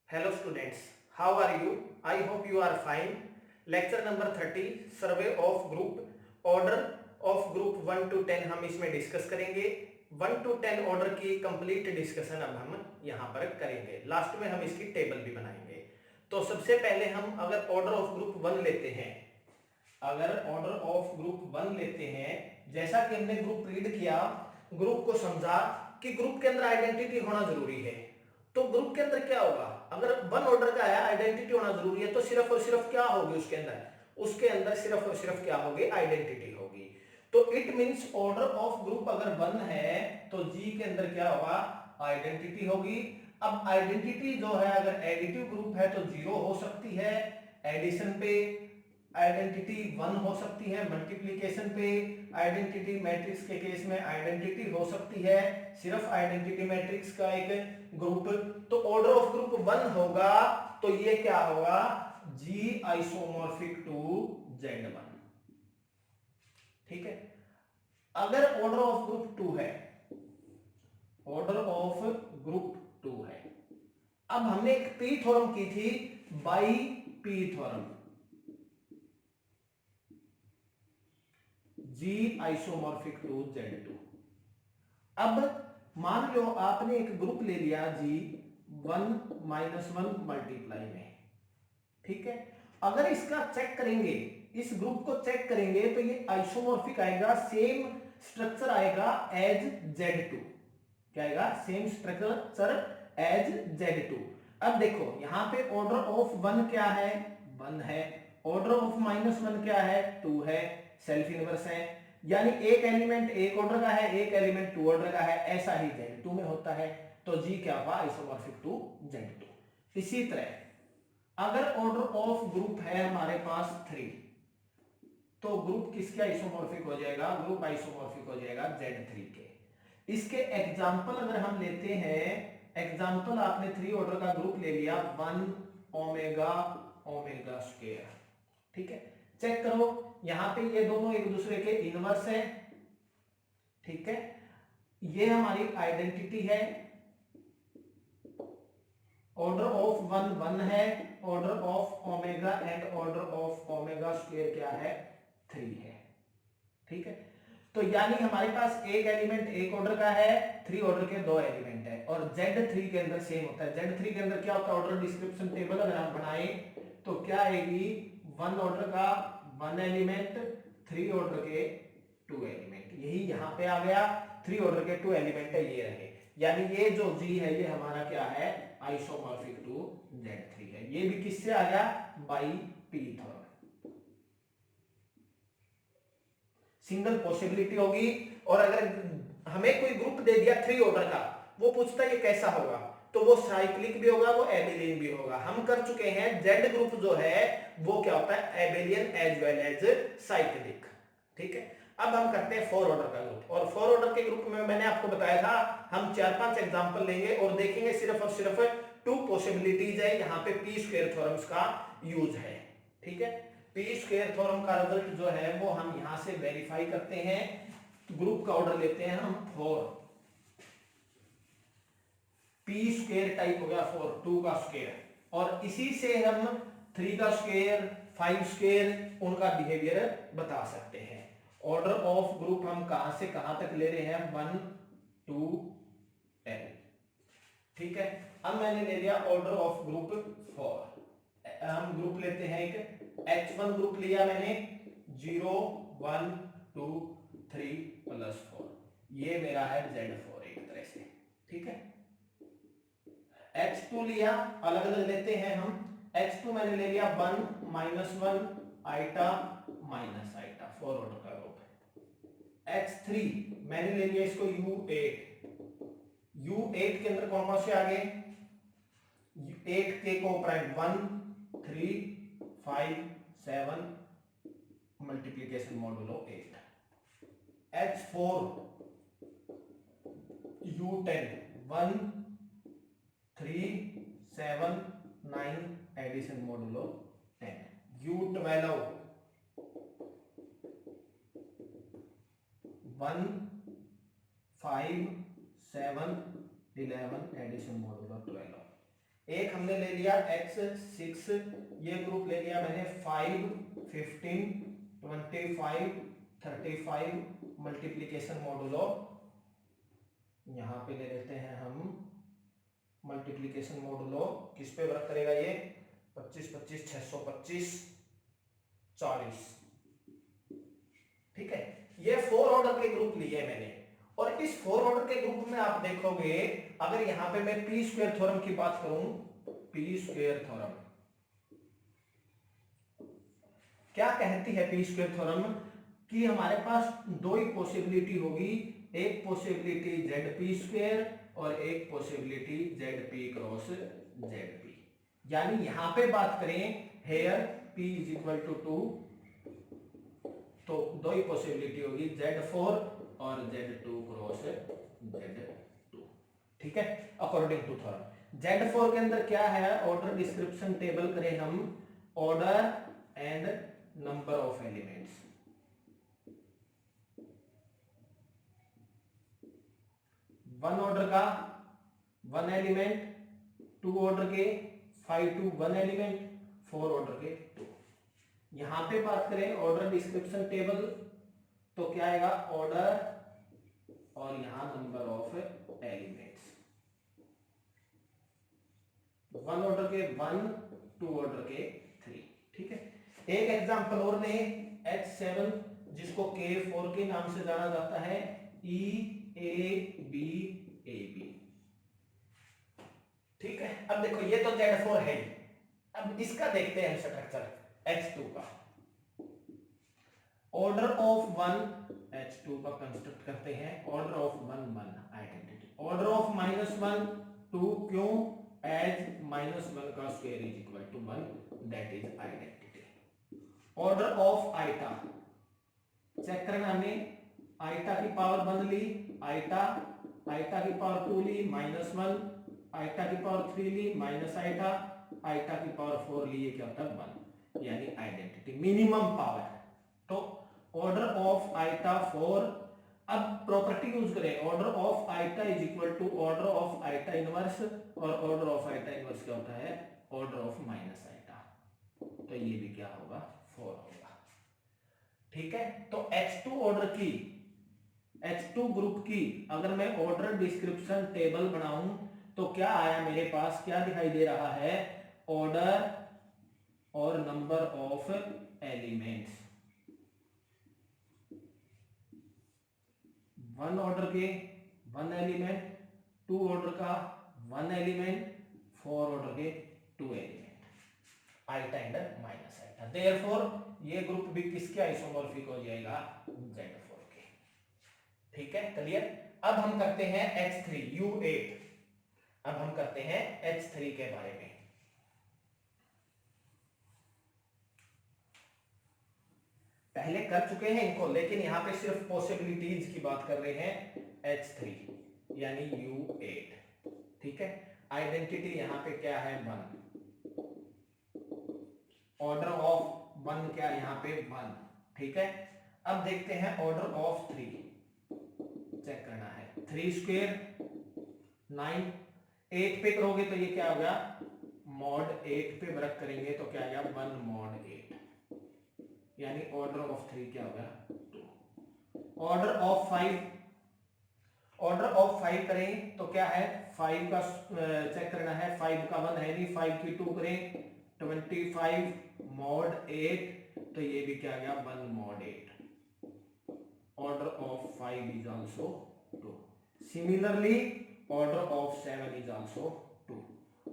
Hello students, how are you? I hope you are fine. Lecture number 30 survey of group order of group 1 to 10 हम इसमें discuss करेंगे। 1 to 10 order की complete discussion अब हम यहाँ पर करेंगे। लास्ट में हम इसकी टेबल भी बनाएंगे। तो सबसे पहले हम अगर ऑर्डर ऑफ ग्रुप 1 लेते हैं, जैसा कि हमने ग्रुप रीड किया, ग्रुप को समझा कि ग्रुप के अंदर आइडेंटिटी होना जरूरी है। तो ग्रुप के अंदर क्या होगा, अगर 1 ऑर्डर का है, आइडेंटिटी होना जरूरी है, तो सिर्फ और सिर्फ क्या होगी उसके अंदर सिर्फ और सिर्फ क्या होगी, आइडेंटिटी होगी। तो it means order of group अगर 1 है तो जी के अंदर क्या होगा, आइडेंटिटी होगी। अब आइडेंटिटी जो है, अगर एडिटिव ग्रुप है तो 0 हो सकती है, एडिशन पे आइडेंटिटी 1 हो सकती है, मल्टीप्लिकेशन पे आइडेंटिटी मैट्रिक्स के केस में आइडेंटिटी हो सकती है, सिर्फ आइडेंटिटी मैट्रिक्स का एक ग्रुप। तो ऑर्डर ऑफ ग्रुप 1 होगा तो ये क्या होगा, जी आइसोमॉर्फिक टू Z1। ठीक है। अगर ऑर्डर ऑफ ग्रुप 2 है, अब हमने एक पी थ्योरम की थी, by P theorem, G isomorphic to Z2। अब मान लो आपने एक ग्रुप ले लिया जी 1 -1 मल्टीप्लाई में। ठीक है। अगर इसका चेक करेंगे, इस ग्रुप को चेक करेंगे तो ये आइसोमॉर्फिक आएगा, सेम स्ट्रक्चर आएगा एज Z2। क्या आएगा, सेम स्ट्रक्चर एज Z2। अब देखो यहां पे ऑर्डर ऑफ 1 क्या है, 1 है, ऑर्डर ऑफ -1 क्या है, 2 है, सेल्फ इनवर्स है, यानी एक एलिमेंट एक ऑर्डर का है, एक एलिमेंट 2 ऑर्डर का है, ऐसा ही Z2 में होता है। तो जी क्या होगा, आइसोमॉर्फिक टू Z2। इसी तरह अगर ऑर्डर ऑफ ग्रुप है हमारे पास 3, तो ग्रुप किसके आइसोमॉर्फिक हो जाएगा, ग्रुप आइसोमॉर्फिक हो जाएगा Z3 के। इसके एग्जाम्पल अगर हम लेते हैं, एग्जाम्पल आपने 3 ऑर्डर का ग्रुप ले लिया, 1 ओमेगा ओमेगा स्क्वायर। ठीक है। चेक करो यहां पे ये दोनों एक दूसरे के इनवर्स है। ठीक है। ये हमारी आइडेंटिटी है, ऑर्डर ऑफ 1 1 है, order of omega and order of omega square क्या है, 3 है। ठीक है। तो यानी हमारे पास एक एलिमेंट एक ऑर्डर का है, 3 ऑर्डर के 2 एलिमेंट है, और Z3 के अंदर सेम होता है। Z3 के अंदर क्या होता है, ऑर्डर डिस्क्रिप्शन टेबल अगर हम बनाए तो क्या आएगी, 1 ऑर्डर का 1 एलिमेंट, 3 ऑर्डर के 2 एलिमेंट, यही यहां पे आ गया, 3 ऑर्डर के 2 एलिमेंट है, ये रहे। यानी ये जो जी है ये हमारा क्या है, आइसोमॉर्फिक टू Z3 है। ये भी किससे आ गया, by P theorem. Single possibility होगी। और अगर हमें कोई ग्रुप दे दिया 3 ऑर्डर का, वो पूछता है ये कैसा होगा, तो वो साइक्लिक भी होगा, वो एबेलियन भी होगा। हम कर चुके हैं, जेड ग्रुप जो है वो क्या होता है, abelian as well as cyclic. ठीक है। अब हम करते हैं 4 ऑर्डर का ग्रुप, और 4 ऑर्डर के ग्रुप में मैंने आपको बताया था हम 4-5 एग्जांपल लेंगे और देखेंगे सिर्फ और सिर्फ 2 पॉसिबिलिटीज है, यहां पे पी स्क्वायर थ्योरम्स का यूज है। ठीक है। पी स्क्वायर थ्योरम का रिजल्ट जो है वो हम यहां से वेरीफाई करते हैं। ग्रुप का ऑर्डर लेते हैं हम 4, पी स्क्वायर टाइप हो गया 4, 2 का स्क्वायर, और इसी से हम 3 का स्क्वायर, 5 स्क्वायर उनका बिहेवियर बता सकते हैं। ऑर्डर ऑफ ग्रुप हम कहां से कहां तक ले रहे हैं, 1 2 10। ठीक है। अब मैंने ले लिया ऑर्डर ऑफ ग्रुप 4। हम ग्रुप लेते हैं, एक H1 ग्रुप लिया मैंने, 0 1 2 3 +4, ये मेरा है Z4 एक तरह से। ठीक है। H2 लिया, अलग अलग लेते हैं हम। H2 मैंने ले लिया 1 -1 आइटा माइनस आइटा, 4 ऑर्डर का ग्रुप है। H3 मैंने ले लिया इसको U8, U8 के अंदर कौन कौन से आ गए, 8 के को prime 1 3 5 7 multiplication modulo 8। H4 U10 1 3 7 9 addition modulo 10। U12 1 5 7 11 addition modulo 12। एक हमने ले लिया H6, ये ग्रुप ले लिया मैंने 5, 15, 25, 35 मल्टीप्लीकेशन मॉडुलो, यहां पे ले लेते हैं हम मल्टीप्लीकेशन मॉडुलो, किस पे वर्क करेगा ये 25, 25, 625, 40। ठीक है, ये 4 ऑर्डर के ग्रुप लिए मैंने, और इस 4 ऑर्डर के ग्रुप में आप देखोगे अगर यहां पे मैं पी स्क्वायर थ्योरम की बात करूं, पी स्क्वायर थ्योरम क्या कहती है? पी स्क्वायर थ्योरम कि हमारे पास दो ही पॉसिबिलिटी होगी, एक पॉसिबिलिटी जेड पी स्क्वायर और एक possibility Z P cross Z P. यानी यहां पे बात करें here p is equal to 2, तो दो ही पॉसिबिलिटी होगी Z4 और Z2 क्रॉस Z2। ठीक है, अकॉर्डिंग टू थ्योरम। Z4 के अंदर क्या है? ऑर्डर डिस्क्रिप्शन टेबल करें हम, order and number of elements. One order का 1 एलिमेंट, 2 ऑर्डर के 5 to 1 एलिमेंट, 4 ऑर्डर के 2। यहां पे बात करें ऑर्डर डिस्क्रिप्शन टेबल तो क्या आएगा? ऑर्डर और यहां नंबर ऑफ एलिमेंट्स। 1 ऑर्डर के 1, 2 ऑर्डर के 3। ठीक है, एक एग्जांपल और ने H7 जिसको K4 के नाम से जाना जाता है, EABAB। ठीक है, अब देखो ये तो Z4 है, अब इसका देखते हैं स्ट्रक्चर H2 का। ऑर्डर ऑफ 1 H2 का कंस्ट्रक्ट करते हैं, order of 1 1 identity, order of -1 2, क्यों? एज -1 का square is equal to 1, that is identity. Order of iota check करना हमें, आइटा की पावर 1 ली, आइटा की पावर 2 ली, -1, आइटा की पावर 3 ली, माइनस आइटा की पावर 4 ली, ये क्या होता है? 1, यानी आइडेंटिटी मिनिमम पावर। तो ऑर्डर ऑफ आइटा 4, अब प्रॉपर्टी यूज करें, order of iota is equal to order of iota inverse, और ऑर्डर ऑफ आइटा इनवर्स क्या होता है? ऑर्डर ऑफ माइनस आइटा, तो ये भी क्या होगा? 4 होगा। ठीक है, तो H2 ऑर्डर की, H2 ग्रुप की अगर मैं ऑर्डर डिस्क्रिप्शन टेबल बनाऊं तो क्या आया मेरे पास? क्या दिखाई दे रहा है? ऑर्डर और नंबर ऑफ एलिमेंट्स। 1 ऑर्डर के 1 एलिमेंट, 2 ऑर्डर का 1 एलिमेंट, 4 ऑर्डर के 2 element, iota and minus iota. Therefore ये ग्रुप भी किसके आइसोमॉर्फिक हो जाएगा? Z4 के। ठीक है, क्लियर। अब हम करते हैं H3 U8, अब हम करते हैं H3 के बारे में। पहले कर चुके हैं इनको, लेकिन यहां पे सिर्फ पॉसिबिलिटीज की बात कर रहे हैं। H3 यानी U8। ठीक है, आइडेंटिटी यहां पे क्या है? 1, ऑर्डर ऑफ 1 क्या यहां पे? 1। ठीक है, अब देखते हैं ऑर्डर ऑफ 3, चेक करना है। 3 स्क्वायर 9, 8 पे करोगे तो ये क्या होगा? मॉड 8 पे वर्क करेंगे तो क्या आएगा? 1 मॉड 8, यानी ऑर्डर ऑफ 3 क्या होगा? 2। ऑर्डर ऑफ 5, ऑर्डर ऑफ 5 करें तो क्या है? 5 का चेक करना है, 5 का 1 है नहीं, 5 की 2 करें 25 मॉड 8, तो ये भी क्या गया? 1 mod 8। Order of 5 is also 2। Similarly order of 7 is also 2।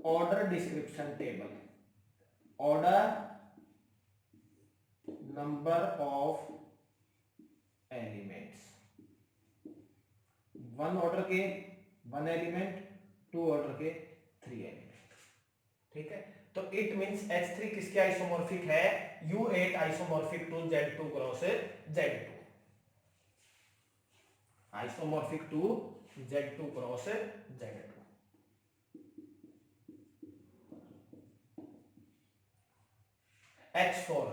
Order description table, order number of elements, 1 order के 1 एलिमेंट, 2 ऑर्डर के 3 एलिमेंट। ठीक है, तो इट मींस H3 किसके आइसोमॉर्फिक है? U8 isomorphic to Z2 cross Z2, isomorphic to Z2 cross Z2। H4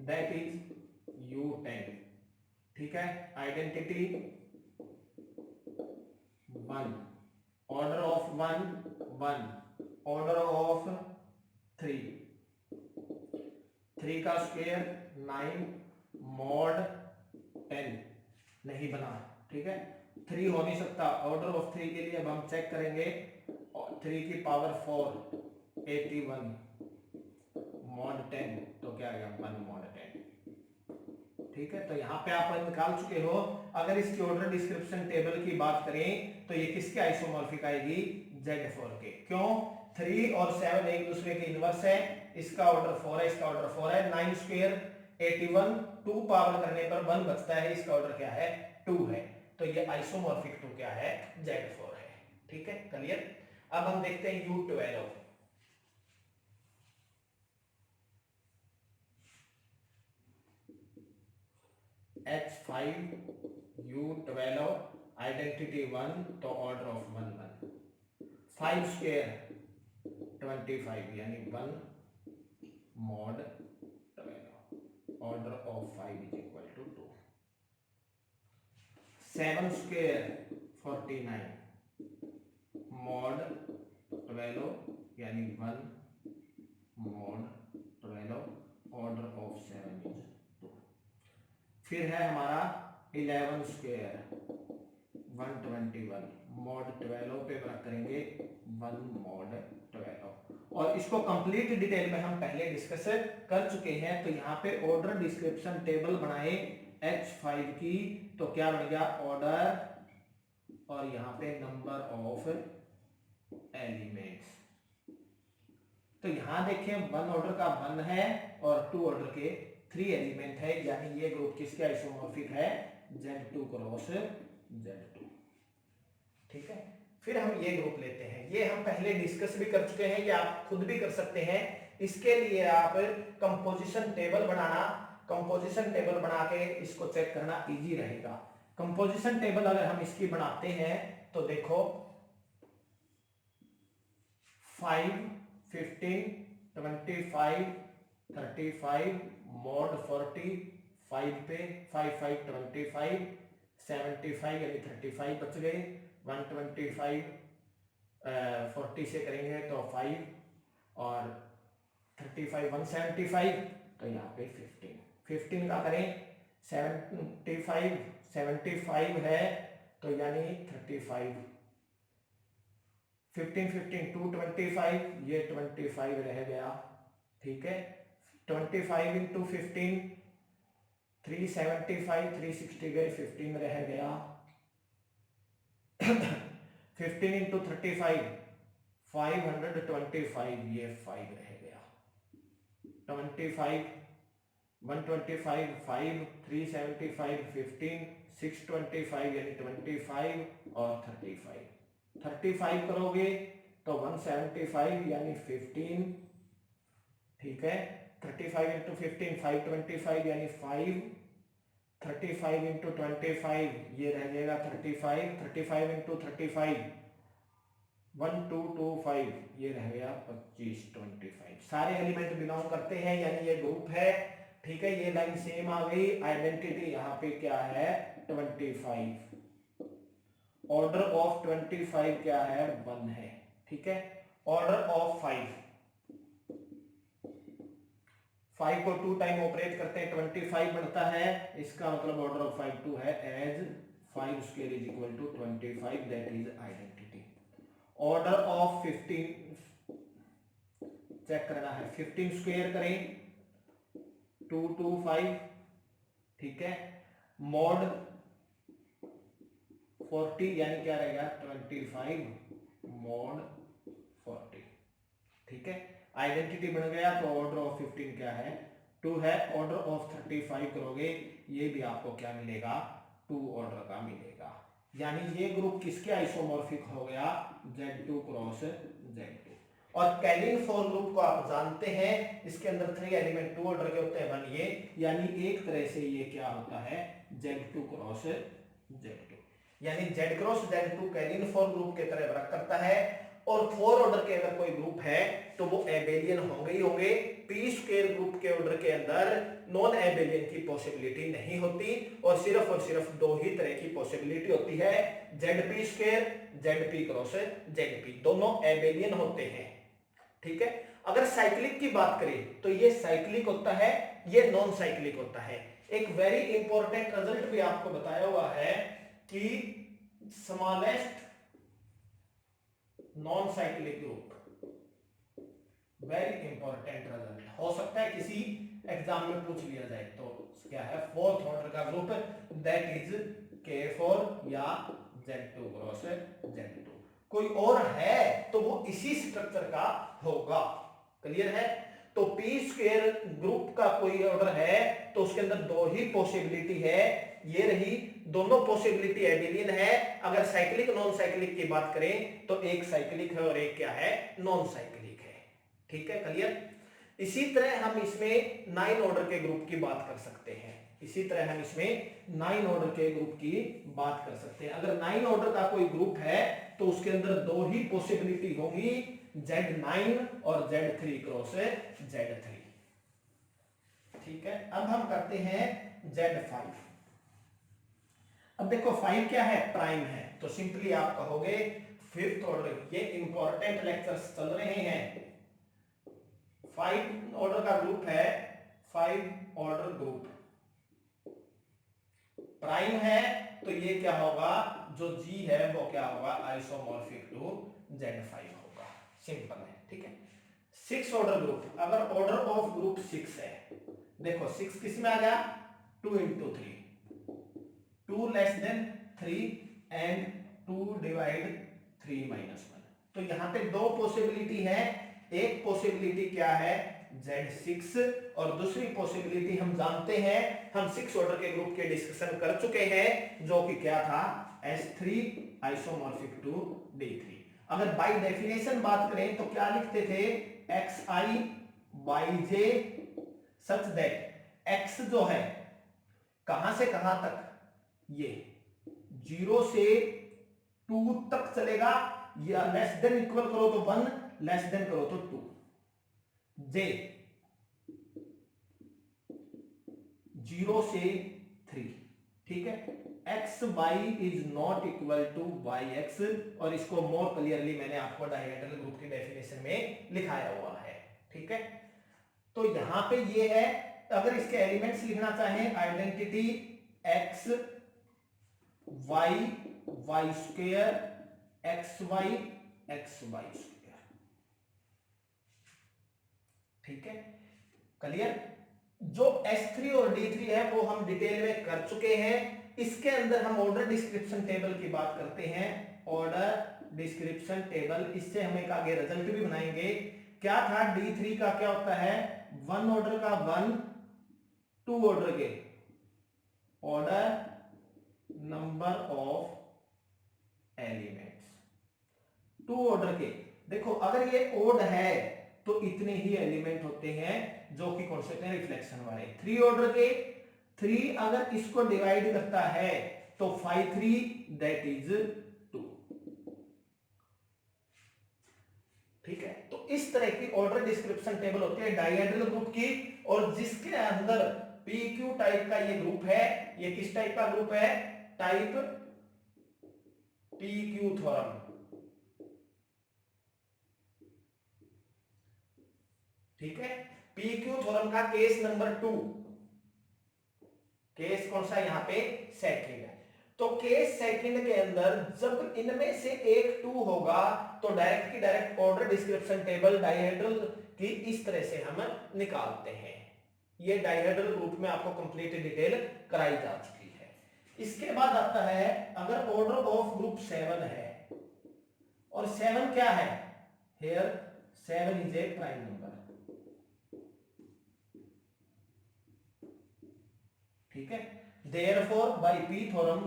that is U10। ठीक है, identity 1, order of 1 1, order of 3, 3 का स्क्वायर 9, मॉड 10 नहीं बना, ठीक है, 3 हो नहीं सकता। ऑर्डर ऑफ 3 के लिए अब हम चेक करेंगे, 3 की पावर 4 81, मॉड 10 तो क्या आएगा 1 मॉड 10, ठीक है। तो यहाँ पे आप निकाल चुके हो। अगर इसकी ऑर्डर डिस्क्रिप्शन टेबल की बात करें तो ये किसके आइसोमॉर्फिक आएगी, Z4 के। क्यों, 3 और 7 एक दूसरे के इनवर्स है, इसका ऑर्डर 4 है, इसका ऑर्डर 4 है, 9 स्क्वायर 81, 2 पावर करने पर 1 बचता है, इसका ऑर्डर क्या है 2 है, तो ये आइसोमॉर्फिक टू क्या है Z4 है, ठीक है, क्लियर। अब हम देखते हैं U12, H5 U12 आइडेंटिटी 1 तो ऑर्डर ऑफ 1 1, 5 स्क्वायर 25 यानी 1 mod 12, order of 5 is equal to 2, 7 square 49 mod 12 यानी 1 मॉड 12, ऑर्डर ऑफ 7 इज 2। फिर है हमारा 11 स्क्वायर 121, मॉड 12 पे वर्क करेंगे 1 मॉड 12, और इसको कंप्लीट डिटेल में हम पहले डिस्कस कर चुके हैं। तो यहाँ पे ऑर्डर डिस्क्रिप्शन टेबल बनाए H5 की, तो क्या बन गया ऑर्डर और यहाँ पे नंबर ऑफ एलिमेंट्स। तो यहाँ देखें 1 ऑर्डर का 1 है और 2 ऑर्डर के 3 एलिमेंट है, यानी ये ग्रुप किसके आइसोमॉर्फिक है, Z2 क्रॉस Z2, ठीक है। फिर हम ये ग्रुप लेते हैं, ये हम पहले डिस्कस भी कर चुके हैं, ये आप खुद भी कर सकते हैं। इसके लिए आप कंपोजिशन टेबल बनाना, कंपोजिशन टेबल बना के इसको चेक करना इजी रहेगा। कंपोजिशन टेबल अगर हम इसकी बनाते हैं तो देखो 5 15 25 35 मॉड 40, 5 पे 5 5 25 75 यानी 35 बच गए, 125 40 से करेंगे तो 5 और 35 175, तो यहाँ पे 15 का करें 75 है तो यानी 35, 15 15 225, ये 25 रह गया, ठीक है। 25 इंटू 15 375, 360 गए, 15 रह गया। 15 इंटू 35 525, ये 5 रह गया। 25 125 5 375 15 625 यानी 25 और 35 करोगे तो 175 यानी 15, ठीक है। 35 इंटू 15 525 यानी 5, 35 इंटू 25 ये रह जाएगा 35 इंटू 35 1225 ये रह गया 25 25। सारे एलिमेंट बिलोंग करते हैं यानी ये ग्रुप है, ठीक है। ये लाइन सेम आ गई, आइडेंटिटी यहाँ पे क्या है 25, ऑर्डर ऑफ 25 क्या है 1 है, ठीक है। ऑर्डर ऑफ 5 को 2 टाइम ऑपरेट करते हैं 25 बनता है, इसका मतलब ऑर्डर ऑफ 5 2 है, as 5 square is equal to 25, that is identity. Order of 15 check करना है, 15 स्क्वायर करें 225, ठीक है। मॉड 40 यानी क्या रहेगा 25 मॉड 40, ठीक है। आइडेंटिटी बन गया तो ऑर्डर ऑफ 15 क्या है 2 है। ऑर्डर ऑफ 35 करोगे ये भी आपको क्या मिलेगा 2 ऑर्डर का मिलेगा, यानी ये ग्रुप किसके आइसोमॉर्फिक हो गया Z2 क्रॉस Z2। और कैलिन फोर ग्रुप को आप जानते हैं, इसके अंदर 3 एलिमेंट 2 ऑर्डर के होते हैं 1 ये, यानी एक तरह से ये क्या होता है Z2 क्रॉस Z2, यानी Z cross Z2 Kaelin four group के तरह वर्क करता है। और 4 ऑर्डर के अगर कोई ग्रुप है तो वो एबेलियन होंगे ही होंगे। पी स्क्वायर ग्रुप के ऑर्डर के अंदर नॉन एबेलियन की पॉसिबिलिटी नहीं होती और सिर्फ दो ही तरह की पॉसिबिलिटी होती है, Z P square, Z P cross Z P, दोनों एबेलियन होते हैं। ठीक है, अगर साइक्लिक की बात करें तो ये साइक्लिक होता है, ये नॉन साइक्लिक होता है। एक वेरी इंपॉर्टेंट रिजल्ट भी आपको बताया हुआ है कि smallest non cyclic group, very important result, हो सकता है किसी एग्जाम में पूछ लिया जाए। तो क्या है, फोर्थ ऑर्डर का ग्रुप, दैट इज K4 या Z2 क्रॉस Z2। कोई और है तो वो इसी स्ट्रक्चर का होगा। क्लियर है? तो पी स्क्वायर ग्रुप का कोई ऑर्डर है तो उसके अंदर दो ही पॉसिबिलिटी है, ये रही, दोनों पॉसिबिलिटी एबेलियन है। अगर साइक्लिक नॉन साइक्लिक की बात करें तो एक साइक्लिक है और एक क्या है, नॉन साइक्लिक है। ठीक है, क्लियर? इसी तरह हम इसमें 9 ऑर्डर के ग्रुप की बात कर सकते हैं। इसी तरह हम इसमें 9 ऑर्डर के ग्रुप की बात कर सकते हैं। अगर 9 ऑर्डर का कोई ग्रुप है तो उसके अंदर दो ही पॉसिबिलिटी होंगी, Z9 और Z3 क्रॉस Z3। ठीक है, अब हम करते हैं Z5। अब देखो 5 क्या है, प्राइम है, तो सिंपली आप कहोगे फिफ्थ ऑर्डर, ये इंपॉर्टेंट लेक्चर्स चल रहे हैं। 5 ऑर्डर का ग्रुप है, 5 ऑर्डर ग्रुप प्राइम है, तो ये क्या होगा, जो G है वो क्या होगा, आइसोमॉर्फिक टू Z5 होगा। सिंपल है। ठीक है, 6 ऑर्डर ग्रुप, अगर ऑर्डर ऑफ ग्रुप 6 है, देखो 6 किस में आ गया, 2 into 3, 2 less than 3 and 2 divide 3 minus 1। तो यहां पे दो पॉसिबिलिटी है, एक पॉसिबिलिटी क्या है, Z6, और दूसरी पॉसिबिलिटी हम जानते हैं, हम 6 ऑर्डर के ग्रुप के डिस्कशन कर चुके हैं, जो कि क्या था, S3 आइसोमॉर्फिक टू D3। अगर बाय डेफिनेशन बात करें तो क्या लिखते थे, Xi by J such that X जो है कहां से कहां तक, ये 0 से 2 तक चलेगा, या लेस देन इक्वल करो तो 1, लेस देन करो तो 2। J 0 से 3। ठीक है, X Y is not equal to Y X, और इसको मोर क्लियरली मैंने आपको डायहेड्रल ग्रुप की डेफिनेशन में लिखाया हुआ है। ठीक है, तो यहां पे ये है, अगर इसके एलिमेंट्स लिखना चाहें, identity X Y Y square, X Y square. ठीक है, क्लियर? जो S3 और D3 है वो हम डिटेल में कर चुके हैं। इसके अंदर हम ऑर्डर डिस्क्रिप्शन टेबल की बात करते हैं, ऑर्डर डिस्क्रिप्शन टेबल, इससे हम एक आगे रिजल्ट भी बनाएंगे। क्या था, D3 का क्या होता है, 1 ऑर्डर का 1, 2 ऑर्डर के order number of elements, 2 order के। देखो अगर ये ओड है तो इतने ही एलिमेंट होते हैं जो कि कौन से होते हैं, रिफ्लेक्शन वाले। 3 ऑर्डर के, 3 अगर इसको डिवाइड करता है तो 5 3 दैट इज 2। ठीक है, तो इस तरह की ऑर्डर डिस्क्रिप्शन टेबल होती है डायहेड्रल ग्रुप की, और जिसके अंदर PQ टाइप का ये ग्रुप है। ये किस टाइप का ग्रुप है, टाइप PQ थ्योरम। ठीक है, PQ थ्योरम का केस नंबर 2, केस कौन सा, यहां पे सेकंड है। तो केस सेकंड के अंदर जब इनमें से एक 2 होगा तो डायरेक्ट की direct order description table dihedral की इस तरह से हम निकालते हैं। ये डायहेड्रल ग्रुप में आपको कंप्लीट डिटेल कराई जा चुकी है। इसके बाद आता है, अगर ऑर्डर ऑफ ग्रुप 7 है, और 7 क्या है, here 7 is a prime number. ठीक है, therefore by P theorem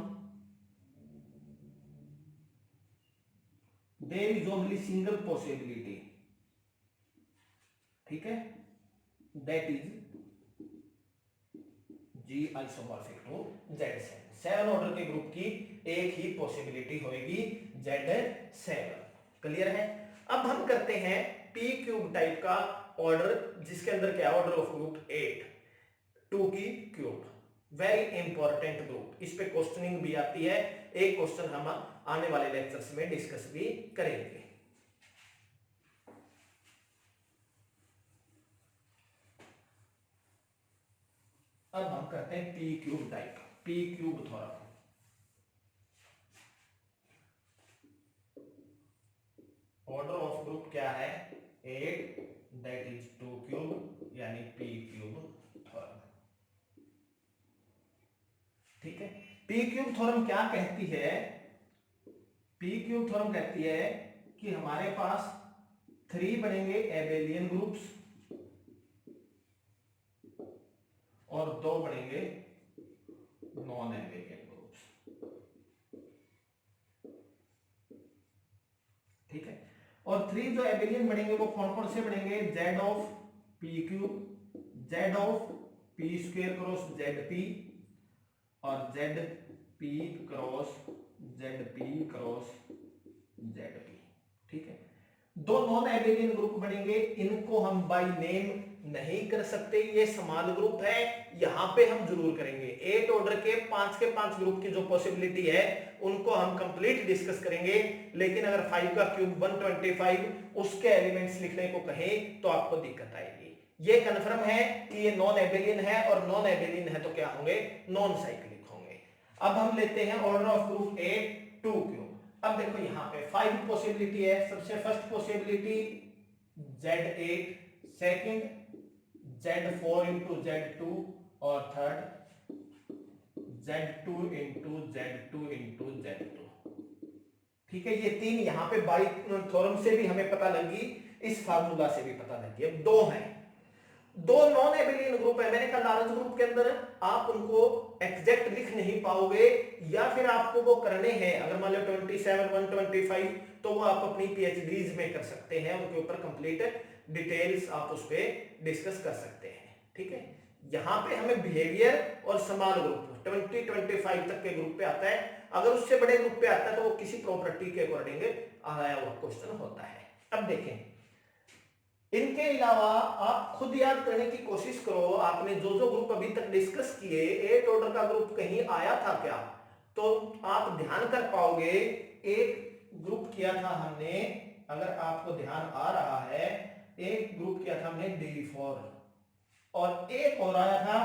there is only single possibility. ठीक है, that is G isomorphic to Z7। 7 order के ग्रुप की एक ही पॉसिबिलिटी होगी, Z7। क्लियर है। अब हम करते हैं पी क्यूब टाइप का ऑर्डर, जिसके अंदर क्या ऑर्डर ऑफ ग्रुप 8 2 की क्यूब, वेरी इंपॉर्टेंट ग्रुप। इस पे क्वेश्चनिंग भी आती है, एक क्वेश्चन हम आने वाले लेक्चर्स में डिस्कस भी करेंगे। अब हम करते हैं P cube type, P cube theorem. Order of group क्या है 8, दैट इज 2 क्यूब, यानी पी क्यूब थ्योरम। ठीक है, पी क्यूब थ्योरम क्या कहती है, पी क्यूब थ्योरम कहती है कि हमारे पास 3 बनेंगे एबेलियन ग्रुप्स और 2 बनेंगे नॉन एबेलियन ग्रुप्स। ठीक है, और 3 जो एबेलियन बनेंगे वो कौन कौन से बनेंगे, Z of P cube, Z of P square cross Z P, और Z P cross Z P cross Z P. ठीक है, 2 नॉन एबेलियन ग्रुप बनेंगे, इनको हम बाय नेम नहीं कर सकते, ये स्मॉल ग्रुप है, यहां पे हम जरूर करेंगे। 8 ऑर्डर के 5 के 5 ग्रुप की जो पॉसिबिलिटी है उनको हम कंप्लीट डिस्कस करेंगे, लेकिन अगर 5 का क्यूब 125 उसके एलिमेंट्स लिखने को कहें तो आपको दिक्कत आएगी। ये कंफर्म है कि ये नॉन एबेलियन है, और नॉन एबेलियन है तो क्या होंगे, नॉन साइक्लिक होंगे। अब हम लेते हैं ऑर्डर ऑफ ग्रुप 8 2 क्यूब। अब देखो यहाँ पे 5 पॉसिबिलिटी है। सबसे first possibility Z8, second Z4 into Z2, और third Z2 into Z2 into Z2। ठीक है, ये 3 यहाँ पे बाई थ्योरम से भी हमें पता लगी, इस फार्मूला से भी पता लगी। अब 2 हैं, 2 नॉन एबेलियन ग्रुप है। मैंने कहा लार्ज ग्रुप के अंदर आप उनको एग्जैक्ट लिख नहीं पाओगे, या फिर आपको वो करने हैं, अगर मान लो 27 125 तो वो आप अपनी पीएचडीज में कर सकते हैं, उनके ऊपर कंप्लीट डिटेल्स आप उस पर डिस्कस कर सकते हैं। ठीक है, यहां पे हमें बिहेवियर और स्मॉल ग्रुप 20-25 तक के ग्रुप पे आता है, अगर उससे बड़े ग्रुप पे आता है तो वो किसी प्रॉपर्टी के अकॉर्डिंग आया हुआ क्वेश्चन होता है। अब देखें, इनके अलावा आप खुद याद करने की कोशिश करो, आपने जो जो ग्रुप अभी तक डिस्कस किए, 8 ऑर्डर का ग्रुप कहीं आया था क्या, तो आप ध्यान कर पाओगे। एक ग्रुप किया था हमने, अगर आपको ध्यान आ रहा है, एक ग्रुप किया था हमने D4, और एक और आया था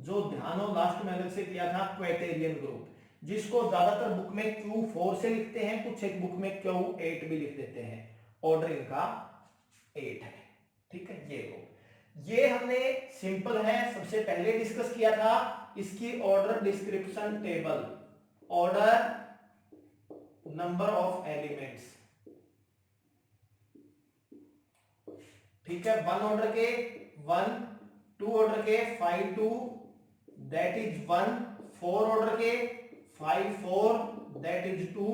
जो ध्यान हो लास्ट में अलग से किया था, क्वेटेरियन ग्रुप, जिसको ज्यादातर बुक में Q4 से लिखते हैं, कुछ एक बुक में Q8 भी लिख देते हैं। ऑर्डर इनका 8 है। ठीक है, ये ग्रुप, ये हमने सिंपल है, सबसे पहले डिस्कस किया था। इसकी order description table, order number of elements. ठीक है, 1 ऑर्डर के 1, 2 ऑर्डर के 5 2 दैट इज 1, 4 ऑर्डर के 5 4 दैट इज 2,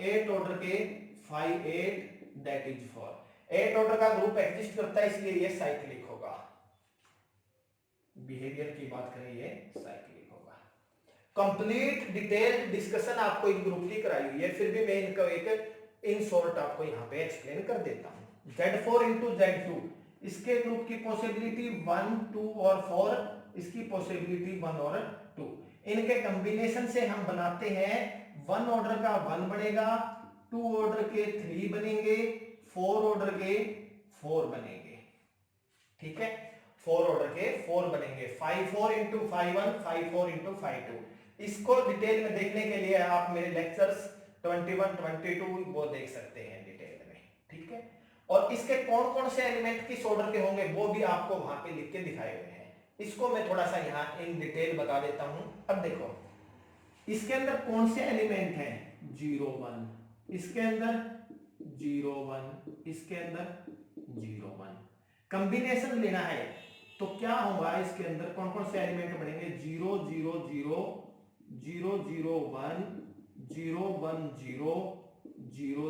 8 ऑर्डर के 5 8 दैट इज 4। 8 ऑर्डर का ग्रुप एग्जिस्ट करता है, इसलिए ये साइक्लिक होगा। बिहेवियर की बात करें, ये साइक्लिक होगा। कंप्लीट डिटेल्ड डिस्कशन आपको इन ग्रुप की कराई हुई है, फिर भी मैं इनका एक इन शॉर्ट आपको यहाँ पे एक्सप्लेन कर देता हूँ। Z4 इंटू Z2, इसके ग्रुप की पॉसिबिलिटी 1 2 और 4, इसकी पॉसिबिलिटी 1 और 2। इनके कॉम्बिनेशन से हम बनाते हैं 1 ऑर्डर का 1 बनेगा, 2 ऑर्डर के 3 बनेंगे, 4 ऑर्डर के 4 बनेंगे। ठीक है, 4 ऑर्डर के 4 बनेंगे, 5 4 इंटू 5 1, 5 4 इंटू 5 2। इसको डिटेल में देखने के लिए आप मेरे लेक्चर्स 21 22 वो देख सकते हैं डिटेल में। ठीक है, और इसके कौन कौन से एलिमेंट किस ऑर्डर के होंगे वो भी आपको वहां पे लिख के दिखाए हुए हैं। इसको मैं थोड़ा सा यहाँ इन डिटेल बता देता हूं। अब देखो, इसके अंदर कौन से एलिमेंट हैं, 0 1, इसके अंदर 0 1, इसके अंदर 0 1। कॉम्बिनेशन लेना है तो क्या होगा, इसके अंदर कौन कौन से एलिमेंट बनेंगे, 0 0 0 0 0 1 0 1 0 0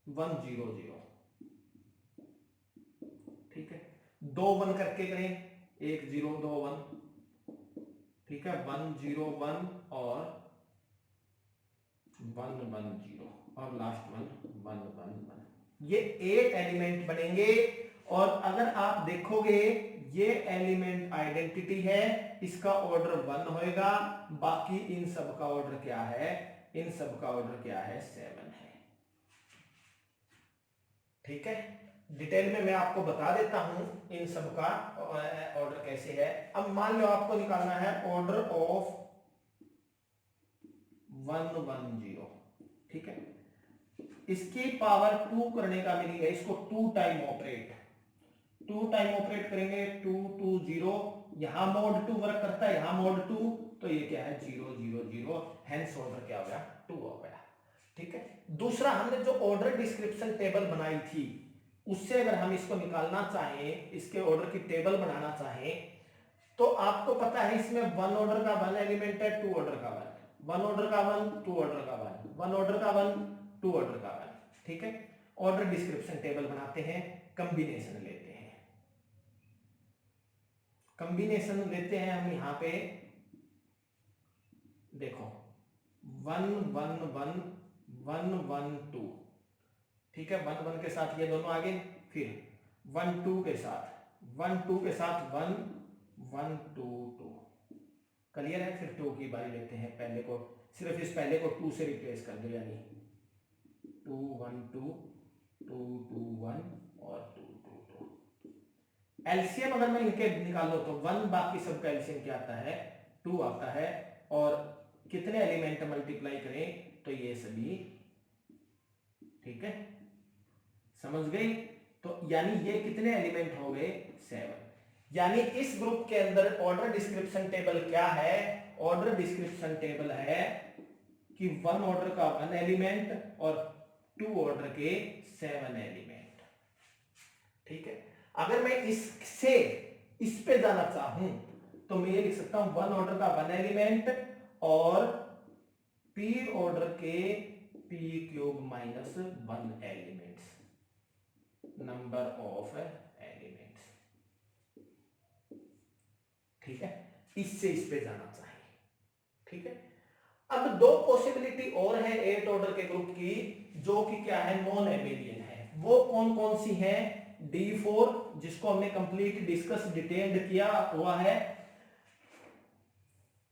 1 0 0। ठीक है, 2 1 करके करें, 1 0 2 1। ठीक है, 1 0 1 और 1 1 0, और लास्ट 1 1 1 ये 8 एलिमेंट बनेंगे। और अगर आप देखोगे ये एलिमेंट आइडेंटिटी है, इसका ऑर्डर 1 होएगा, बाकी इन सब का ऑर्डर क्या है, इन सब का ऑर्डर क्या है, 7 है। ठीक है, डिटेल में मैं आपको बता देता हूं इन सब का ऑर्डर कैसे है। अब मान लो आपको निकालना है ऑर्डर ऑफ 110, ठीक है, इसकी पावर 2 करने का मिलेगा, इसको 2 टाइम ऑपरेट करेंगे, 2 2 0, यहां मोड 2 वर्क करता है, यहां मोड 2, तो ये क्या है 0 0 0, हेंस ऑर्डर क्या हो गया, 2 हो गया। ठीक है, दूसरा हमने जो ऑर्डर डिस्क्रिप्शन टेबल बनाई थी उससे अगर हम इसको निकालना चाहें, इसके ऑर्डर की टेबल बनाना चाहें, तो आपको पता है इसमें 1 ऑर्डर का 1 एलिमेंट है, 2 ऑर्डर का 1 ऑर्डर का 1, 2 ऑर्डर का 1 ऑर्डर का 1, 2 ऑर्डर का 1। ठीक है, ऑर्डर डिस्क्रिप्शन टेबल बनाते हैं, कंबिनेशन लेते हैं, कंबिनेशन लेते हैं हम यहां पे, देखो 1 1 1 1 1 2, ठीक है, 1 1 के साथ ये दोनों आगे, फिर 1 2 के साथ 1 2 के साथ 1 1 2 2, क्लियर है। फिर 2 की बारी लेते हैं, पहले को सिर्फ इस पहले को 2 से रिप्लेस कर दो, यानी 2 1 2 2 2 1 और 2 2 2। एलसीएम अगर मैं इनके निकालो तो 1, बाकी सबका एलसीएम क्या आता है, 2 आता है, और कितने एलिमेंट मल्टीप्लाई करें तो ये सभी, ठीक है, समझ गई। तो यानी ये कितने एलिमेंट हो गए, 7। यानी इस ग्रुप के अंदर ऑर्डर डिस्क्रिप्शन टेबल क्या है, ऑर्डर डिस्क्रिप्शन टेबल है कि 1 ऑर्डर का 1 एलिमेंट और 2 ऑर्डर के 7 एलिमेंट। ठीक है, अगर मैं इससे इस पे जाना चाहूं तो मैं ये लिख सकता हूं 1 ऑर्डर का 1 एलिमेंट और p ऑर्डर के p cube minus 1 elements, number of elements. ठीक है, इससे इस पे जाना चाहिए। ठीक है, अब 2 पॉसिबिलिटी और है 8 ऑर्डर के ग्रुप की, जो कि क्या है, नॉन एबेलियन है। वो कौन कौन सी है, D4 जिसको हमने कंप्लीट डिस्कस डिटेल्ड किया हुआ है,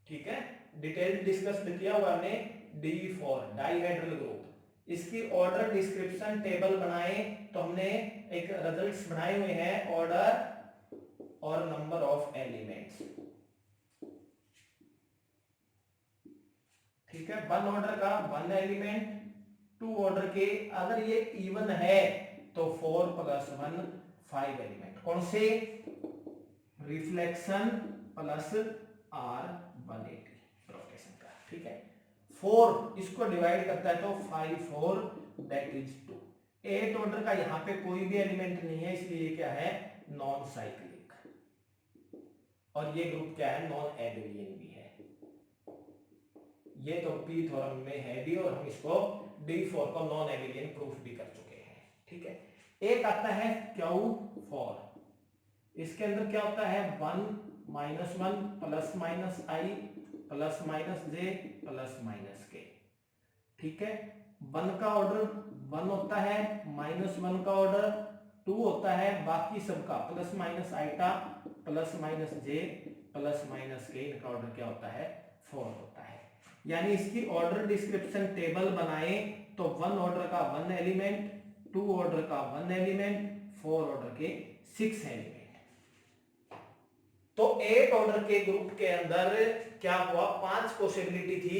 ठीक है, डिटेल्ड डिस्कस किया हुआ हमने, D4 डाइहेड्रल ग्रुप। इसकी ऑर्डर डिस्क्रिप्शन टेबल बनाए तो हमने एक रिजल्ट्स बनाए हुए हैं, ऑर्डर और नंबर ऑफ एलिमेंट्स। ठीक है, 1 ऑर्डर का 1 एलिमेंट, 2 ऑर्डर के, अगर ये इवन है तो 4 प्लस 1 5 एलिमेंट। कौन से, रिफ्लेक्शन प्लस R180 रोटेशन का। ठीक है, 4 इसको डिवाइड करता है तो 5 4 दैट इज 2। 8 ऑर्डर का यहां पे कोई भी एलिमेंट नहीं है, इसलिए क्या है, नॉन साइक्लिक, और ये ग्रुप क्या है, नॉन एबेलियन भी है। ये तो पी थ्योरम में है भी, और हम इसको D4 को नॉन एबेलियन प्रूफ भी कर चुके हैं। ठीक है, एक आता है Q4, इसके अंदर क्या होता है, 1 -1 plus minus i plus minus j plus minus k। ठीक है, 1 का ऑर्डर 1 होता है, -1 का ऑर्डर 2 होता है, बाकी सबका plus minus iota plus minus j plus minus k, इनका ऑर्डर क्या होता है, 4 होता है। यानी इसकी ऑर्डर डिस्क्रिप्शन टेबल बनाए तो 1 ऑर्डर का 1 एलिमेंट, 2 ऑर्डर का 1 एलिमेंट, 4 ऑर्डर के 6 एलिमेंट। तो 8 ऑर्डर के ग्रुप के अंदर क्या हुआ, 5 पॉसिबिलिटी थी,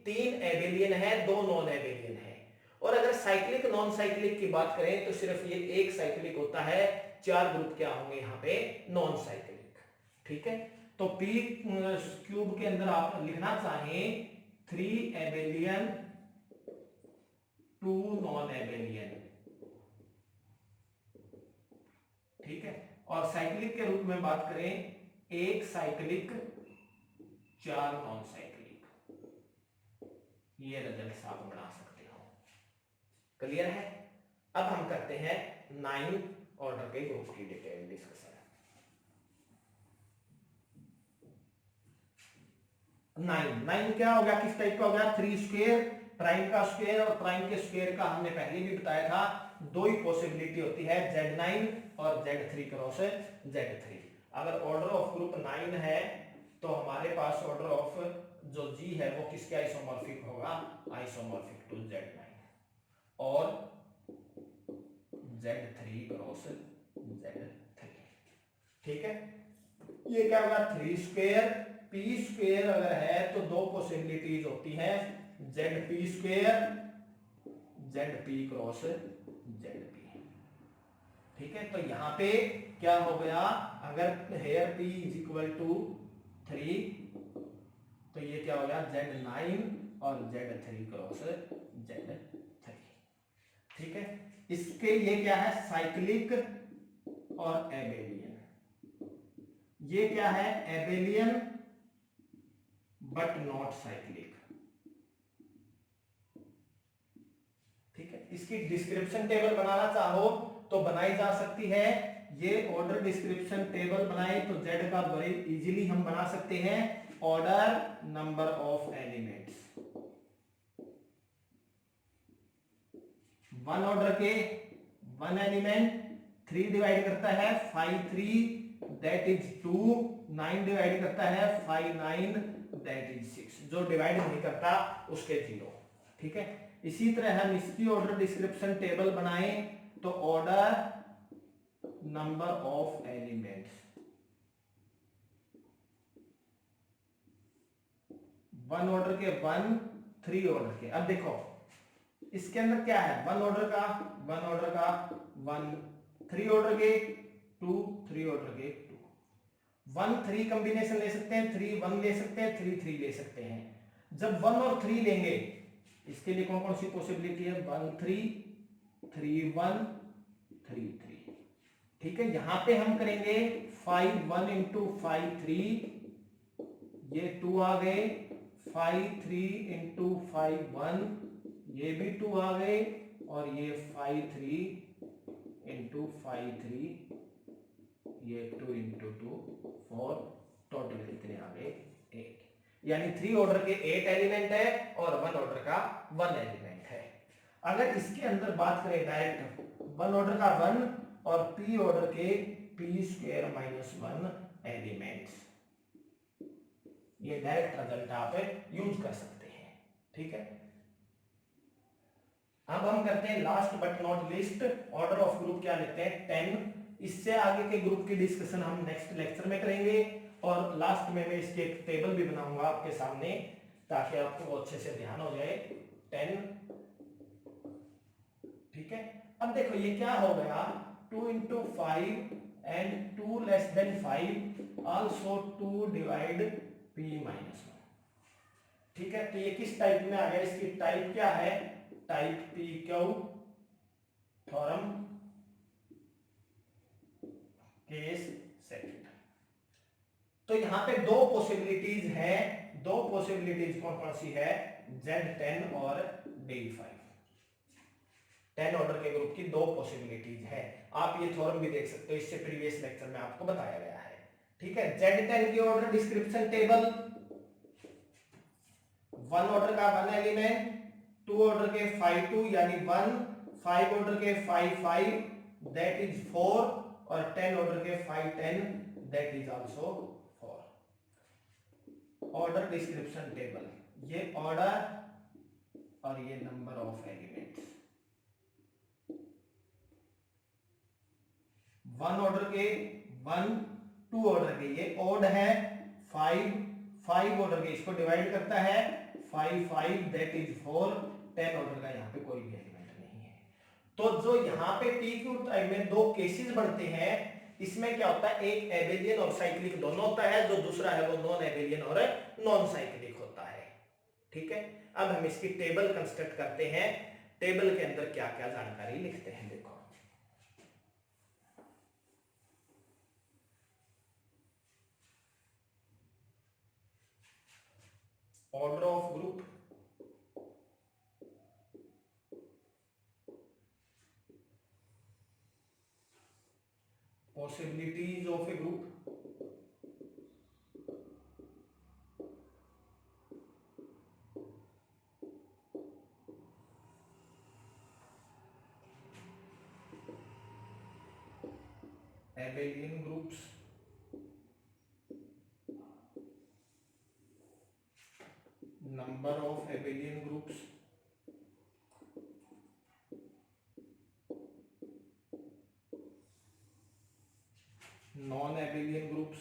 3 एबेलियन है, 2 नॉन एबेलियन है। और अगर साइक्लिक नॉन साइक्लिक की बात करें तो सिर्फ ये एक साइक्लिक होता है, 4 ग्रुप क्या होंगे यहाँ पे, नॉन साइक्लिक। ठीक है, तो पी क्यूब के अंदर आप लिखना चाहें 3 एबेलियन 2 नॉन एबेलियन। ठीक है, और साइक्लिक के रूप में बात करें, 1 साइक्लिक 4 नॉन साइक्लिक। ये रिजल्ट आप बना सकते हो। क्लियर है। अब हम करते हैं 9 ऑर्डर के ग्रुप की डिटेल डिस्कशन। 9 क्या हो गया, किस टाइप का हो गया, 3 स्क्वायर प्राइम का स्क्वायर और प्राइम के स्क्वायर का हमने पहले भी बताया था, दो ही पॉसिबिलिटी होती है, Z9 और Z3 क्रॉस Z3। अगर ऑर्डर ऑफ ग्रुप 9 है तो हमारे पास ऑर्डर ऑफ जो G है वो किसके आइसोमॉर्फिक होगा, आइसोमॉर्फिक टू Z9 और Z3 क्रॉस Z3। ठीक है, ये क्या होगा 3 स्क्वायर P स्क्वायर अगर है तो दो पॉसिबिलिटीज होती है, ZP square ZP cross ZP। ठीक है, तो यहां पे क्या हो गया, अगर here P is equal to 3 तो ये क्या हो गया Z9 और Z3 क्रॉस Z3। ठीक है, इसके ये क्या है साइक्लिक और एबेलियन, ये क्या है एबेलियन बट नॉट साइक्लिक। ठीक है, इसकी डिस्क्रिप्शन टेबल बनाना चाहो तो बनाई जा सकती है, ये ऑर्डर डिस्क्रिप्शन टेबल बनाए तो Z का बड़े इजीली हम बना सकते हैं, order number of elements, one order के वन एलिमेंट 3 डिवाइड करता है 5 3 दैट इज 2, 9 डिवाइड करता है 5 9 दैट इज 6, जो डिवाइड नहीं करता उसके 0। ठीक है, इसी तरह हम इसकी ऑर्डर डिस्क्रिप्शन टेबल बनाएं तो order number of elements, one order के 1, 3 ऑर्डर के। अब देखो इसके अंदर क्या है, वन ऑर्डर का 1, 3 ऑर्डर के 2, 3 ऑर्डर के 2, 1 3 कॉम्बिनेशन ले सकते हैं, 3 1 ले सकते हैं, 3 3 ले सकते हैं। जब 1 और 3 लेंगे इसके लिए कौन कौन सी पॉसिबिलिटी है, 1 3 3 1 3 3। ठीक है, यहां पे हम करेंगे 5 1 इंटू 5 3, ये 2 आ गए, 5 3 इंटू 5 1, ये भी 2 आ गए, और ये 5 3 इंटू 5 3, ये 2 इंटू 2 4, टोटल कितने आ गए 8। यानी 3 ऑर्डर के 8 एलिमेंट है और 1 ऑर्डर का 1 एलिमेंट है। अगर इसके अंदर बात करें डायरेक्ट 1 ऑर्डर का 1 और P ऑर्डर के P स्क्वायर माइनस 1 एलिमेंट्स, ये डायरेक्ट रिजल्ट आप यूज कर सकते हैं। ठीक है, अब हम करते हैं last but not list, order of group क्या लेते हैं 10। इससे आगे के ग्रुप की डिस्कशन हम नेक्स्ट लेक्चर में करेंगे, और लास्ट में मैं इसके एक टेबल भी बनाऊंगा आपके सामने ताकि आपको अच्छे से ध्यान हो जाए 10। ठीक है, अब देखो ये क्या हो गया 2 into 5 and 2 less than 5 also 2 divide P minus 1। ठीक है, तो ये किस टाइप में आ गया, इसकी टाइप क्या है, type P Q theorem case second. तो यहां पे दो पॉसिबिलिटीज है, दो पॉसिबिलिटीज कौन कौन सी है, Z10 और D5। 10 ऑर्डर के ग्रुप की दो पॉसिबिलिटीज है, आप ये थ्योरम भी देख सकते हो, इससे प्रीवियस लेक्चर में आपको बताया गया है। ठीक है, Z10 की ऑर्डर डिस्क्रिप्शन टेबल, 1 ऑर्डर का 1 एलिमेंट, 2 ऑर्डर के 5 2 यानी 1, 5 ऑर्डर के 5 5 दैट इज 4, और 10 ऑर्डर के 5 10 that is also 4। Order description table, ये ऑर्डर और ये नंबर ऑफ एलिमेंट्स, 1 ऑर्डर के 1, 2 ऑर्डर के ये ऑड है, 5 5 ऑर्डर के इसको डिवाइड करता है 5 5 दैट इज 4, 10 ऑर्डर का यहाँ पे कोई भी एलिमेंट नहीं है। तो जो यहाँ पे टी क्यू टाइप में दो केसेस बनते हैं, इसमें क्या होता है, एक एबेलियन और साइक्लिक दोनों होता है, जो दूसरा है वो नॉन एबेलियन और नॉन साइक्लिक होता है। ठीक है, अब हम इसकी टेबल कंस्ट्रक्ट करते हैं, टेबल के अंदर क्या क्या जानकारी लिखते हैं। देखो order of group, possibilities of a group, abelian groups, number of abelian groups, non-abelian groups,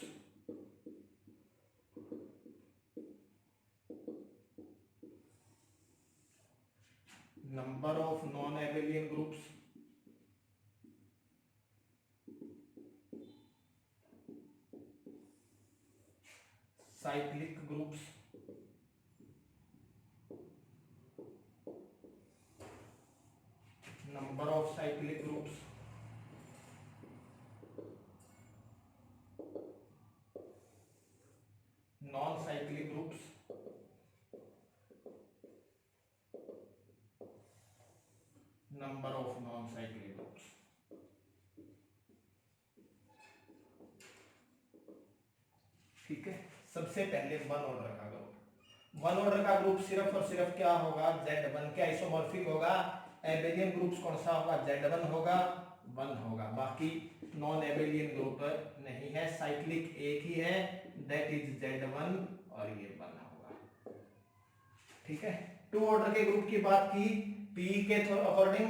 number of non-abelian groups, cyclic groups, number of cyclic groups, non-cyclic groups, number of non-cyclic groups. ठीक है, सबसे पहले one order का group. One order का group सिर्फ और सिर्फ क्या होगा, Z1 के आइसोमॉर्फिक होगा। एबेलियन ग्रुप्स कौन सा होगा, Z1 होगा, 1 होगा। बाकी नॉन एबेलियन ग्रुप नहीं है, साइक्लिक एक ही है, दैट इज Z1 और ये 1 होगा। ठीक है, टू ऑर्डर के ग्रुप की बात की, P के according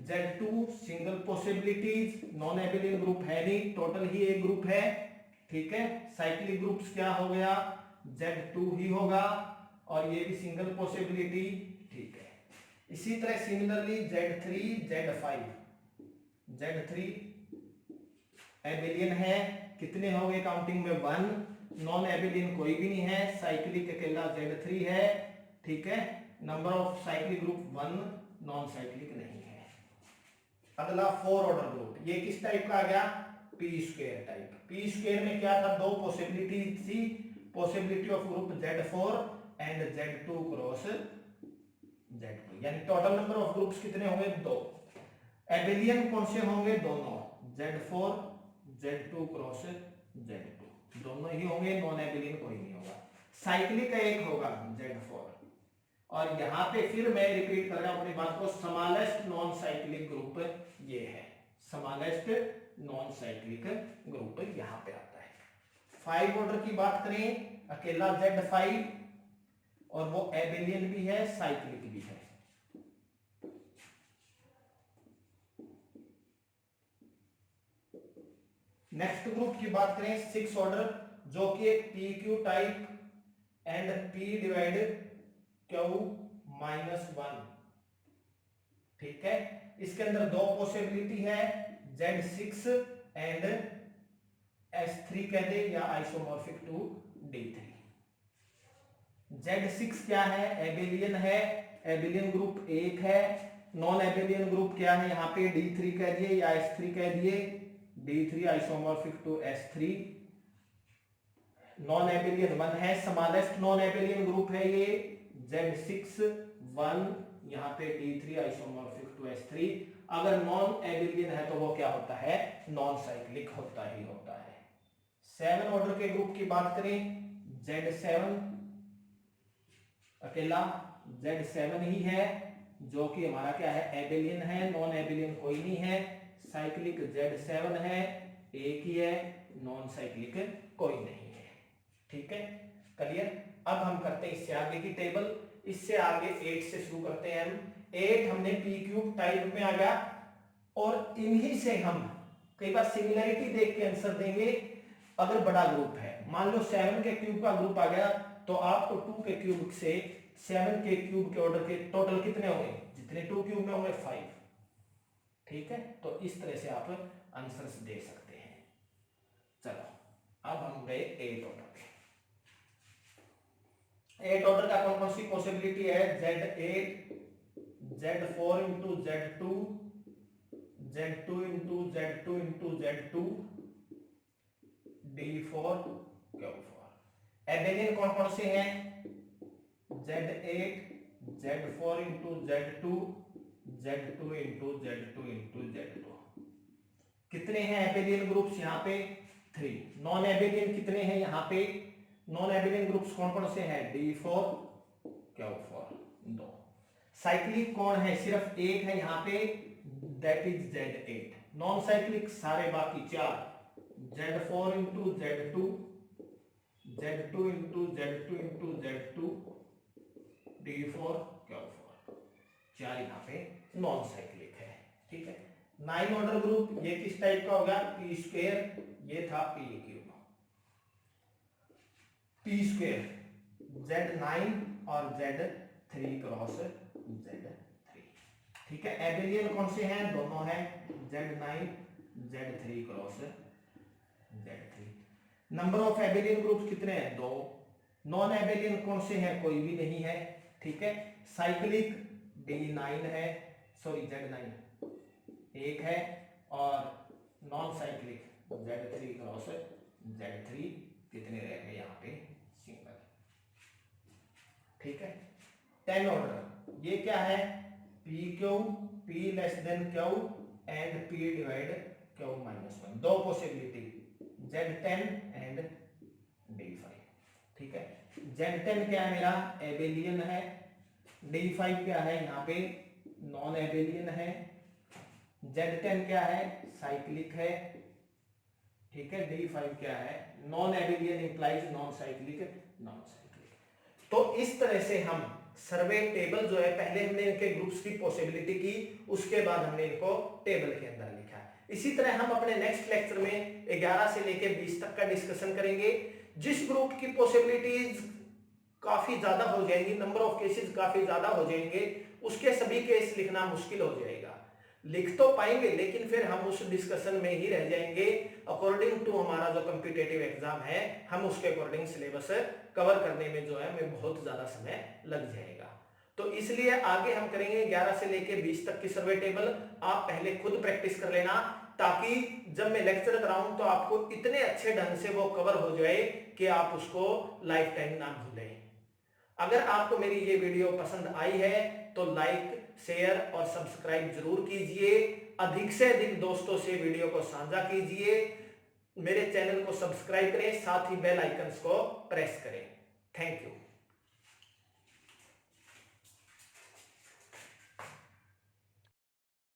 Z2 single possibilities, non Abelian group है नहीं, टोटल ही एक ग्रुप है। ठीक है, साइक्लिक ग्रुप्स क्या हो गया, Z2 ही होगा और ये भी सिंगल पॉसिबिलिटी। ठीक है, इसी तरह सिमिलरली Z3 एबेलियन है, कितने हो गए काउंटिंग में 1, नॉन एबेलियन कोई भी नहीं है, साइक्लिक अकेला Z3 है। ठीक है, number of cyclic group 1, non cyclic नहीं है। अगला 4 ऑर्डर ग्रुप, ये किस टाइप का आ गया, P square type. P square में क्या था, दो पॉसिबिलिटी थी, possibility of group Z4 and Z2 cross Z2, यानी टोटल नंबर ऑफ ग्रुप्स कितने होंगे, 2। एबेलियन कौन से होंगे, दोनों, Z4 Z2 क्रॉस Z2, दोनों ही होंगे, नॉन एबेलियन कोई नहीं होगा। साइक्लिक का एक होगा Z4, और यहां पे फिर मैं रिपीट कर रहा हूं अपनी बात को, स्मॉलेस्ट नॉन साइक्लिक ग्रुप ये है, स्मॉलेस्ट नॉन साइक्लिक ग्रुप यहां पे आता है। 5 ऑर्डर की बात करें, अकेला Z5 और वो एबेलियन भी है, साइक्लिक भी है। नेक्स्ट ग्रुप की बात करें 6 ऑर्डर, जो कि एक PQ type and P divide Q -1। ठीक है, इसके अंदर दो पॉसिबिलिटी है, Z6 एंड S3 कह दे, या आइसोमॉर्फिक टू D3। Z6 क्या है, एबेलियन है, एबेलियन ग्रुप 1 है। नॉन एबेलियन ग्रुप क्या है, यहाँ पे D3 कह दिए या S3 कह दिए, D3 isomorphic to S3। Non Abelian 1 है, स्मॉलेस्ट नॉन एबेलियन ग्रुप है ये, Z6 1, यहाँ पे D3 आइसोमॉर्फिक टू S3। अगर नॉन एबेलियन है तो वो क्या होता है, नॉन साइक्लिक होता ही होता है। 7 ऑर्डर के ग्रुप की बात करें, Z7 अकेला Z7 ही है, जो कि हमारा क्या है, एबेलियन है, नॉन एबेलियन कोई नहीं है। साइक्लिक Z7 है, एक ही है, नॉन साइक्लिक कोई नहीं है। ठीक है, क्लियर। अब हम करते हैं इससे आगे की टेबल, इससे आगे 8 से शुरू करते हैं हम। 8 हमने PQ टाइप में आ गया, और इन्हीं से हम कई बार सिमिलरिटी देख के आंसर देंगे। अगर बड़ा ग्रुप है, मान लो 7 के क्यूब का ग्रुप आ गया, तो आपको 2 के क्यूब से 7 के क्यूब के ऑर्डर के टोटल कितने होंगे, जितने 2 क्यूब में होंगे 5। ठीक है, तो इस तरह से आप आंसर्स दे सकते हैं। चलो, अब हम गए 8 ऑर्डर पे। 8 ऑर्डर का कौन कौन सी पॉसिबिलिटी है, Z8 Z4 into Z2 Z2 into Z2 into Z2 D4 Q4। Abelian कौन कौन से हैं, Z8 Z4 into Z2 Z2 into Z2 into Z2। कितने हैं एबेलियन ग्रुप्स, यहाँ पे 3। नॉन एबेलियन कितने हैं, यहाँ पे नॉन एबेलियन ग्रुप्स कौन कौन से हैं, D4 Q4 2। साइक्लिक कौन है, सिर्फ एक है, यहाँ पे that is Z8। Non cyclic सारे बाकी चार, Z4 into Z2, Z2 into Z2 into Z2, D4 Q4, चार यहाँ पे नॉन साइक्लिक है। ठीक है, 9 ऑर्डर ग्रुप ये किस टाइप का होगा, P स्क्वायर, ये था P cube, P square Z9 और Z3 क्रॉस Z3। ठीक है, एबेलियन कौन से हैं, दोनों हैं, Z9 Z3 cross Z3। Number of Abelian groups कितने हैं, 2। नॉन एबेलियन कौन से हैं, कोई भी नहीं है। ठीक है, साइक्लिक D9 है, सॉरी Z9 एक है, और non cyclic Z3 cross Z3 कितने रह गए यहाँ पे, सिंगल। ठीक है, 10 ऑर्डर ये क्या है, PQ, P less than Q and P divide Q minus 1, दो पॉसिबिलिटी, Z10 एंड D5। ठीक है, Z10 क्या है मेरा, एबेलियन है, D5 क्या है यहाँ पे, नॉन एबेलियन है, Z10 क्या है, साइक्लिक है। ठीक है, D5 क्या है, non Abelian implies non cyclic, non cyclic. तो इस तरह से हम सर्वे टेबल जो है, पहले हमने इनके ग्रुप्स की पॉसिबिलिटी की, उसके बाद हमने इनको टेबल के अंदर लिखा। इसी तरह हम अपने नेक्स्ट लेक्चर में 11 से लेकर 20 तक का डिस्कशन करेंगे। जिस ग्रुप की पॉसिबिलिटीज काफी ज्यादा हो जाएंगी, नंबर ऑफ केसेस काफी ज्यादा हो जाएंगे, उसके सभी केस लिखना मुश्किल हो जाएगा। लिख तो पाएंगे लेकिन फिर हम उस डिस्कशन में ही रह जाएंगे। अकॉर्डिंग टू हमारा जो कॉम्पिटिटिव एग्जाम है, हम उसके अकॉर्डिंग सिलेबस कवर करने में जो है हमें बहुत ज्यादा समय लग जाएगा। तो इसलिए आगे हम करेंगे 11 से लेके 20 तक की सर्वे टेबल। आप पहले खुद प्रैक्टिस कर लेना, ताकि जब मैं लेक्चर कराऊं तो आपको इतने अच्छे ढंग से वो कवर हो जाए कि आप उसको लाइफ टाइम ना भूलें। अगर आपको मेरी ये वीडियो पसंद आई है तो लाइक, शेयर और सब्सक्राइब जरूर कीजिए। अधिक से अधिक दोस्तों से वीडियो को साझा कीजिए। मेरे चैनल को सब्सक्राइब करें, साथ ही बेल आइकन्स को प्रेस करें। Thank you.